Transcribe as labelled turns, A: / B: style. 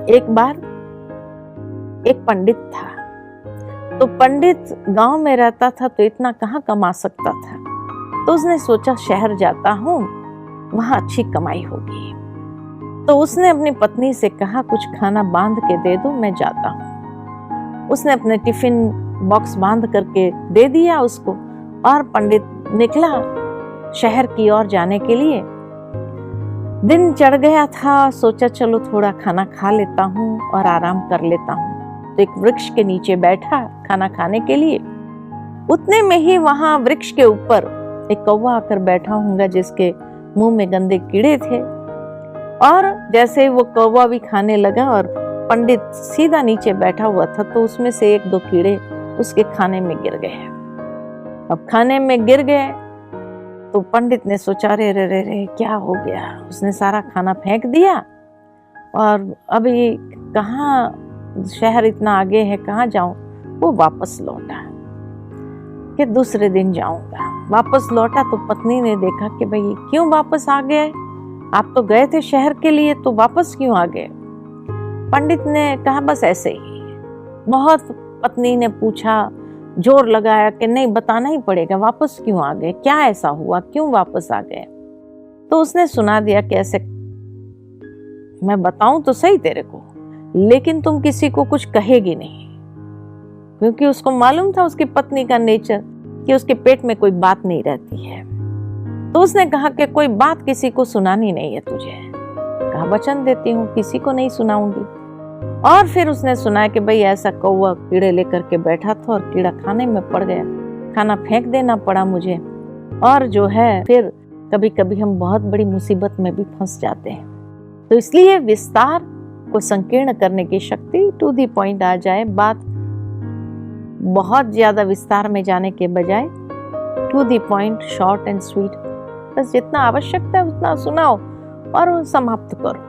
A: एक बार एक पंडित था। तो पंडित गांव में रहता था तो इतना कहाँ कमा सकता था। तो उसने सोचा शहर जाता हूँ, वहां अच्छी कमाई होगी। तो उसने अपनी पत्नी से कहा कुछ खाना बांध के दे दो, मैं जाता हूँ। उसने अपने टिफिन बॉक्स बांध करके दे दिया उसको और पंडित निकला शहर की ओर जाने के लिए। दिन चढ़ गया था, सोचा चलो थोड़ा खाना खा लेता हूँ और आराम कर लेता हूँ। तो एक वृक्ष के नीचे बैठा खाना खाने के लिए। उतने में ही वहां वृक्ष के ऊपर एक कौवा आकर बैठा होगा जिसके मुंह में गंदे कीड़े थे। और जैसे वो कौवा भी खाने लगा और पंडित सीधा नीचे बैठा हुआ था तो उसमें से एक दो कीड़े उसके खाने में गिर गए। अब खाने में गिर गए तो पंडित ने सोचा रे रे रे रे क्या हो गया। उसने सारा खाना फेंक दिया और अभी कहाँ, शहर इतना आगे है, कहाँ जाऊं। वो वापस लौटा कि दूसरे दिन जाऊंगा। वापस लौटा तो पत्नी ने देखा कि भाई क्यों वापस आ गए, आप तो गए थे शहर के लिए, तो वापस क्यों आ गए। पंडित ने कहा बस ऐसे ही। बहुत पत्नी ने पूछा, जोर लगाया कि नहीं बताना ही पड़ेगा, वापस क्यों आ गए, क्या ऐसा हुआ, क्यों वापस आ गए। तो उसने सुना दिया कि ऐसे, मैं बताऊं तो सही तेरे को, लेकिन तुम किसी को कुछ कहेगी नहीं। क्योंकि उसको मालूम था उसकी पत्नी का नेचर कि उसके पेट में कोई बात नहीं रहती है। तो उसने कहा कि कोई बात किसी को सुनानी नहीं है तुझे। कहा वचन देती हूँ किसी को नहीं सुनाऊंगी। और फिर उसने सुनाया कि भाई ऐसा कौवा कीड़े लेकर के बैठा था और कीड़ा खाने में पड़ गया, खाना फेंक देना पड़ा मुझे। और जो है फिर कभी कभी हम बहुत बड़ी मुसीबत में भी फंस जाते हैं। तो इसलिए विस्तार को संकीर्ण करने की शक्ति, टू द पॉइंट आ जाए बात, बहुत ज्यादा विस्तार में जाने के बजाय to the point, short and sweet, बस जितना आवश्यकता है उतना सुनाओ और समाप्त करो।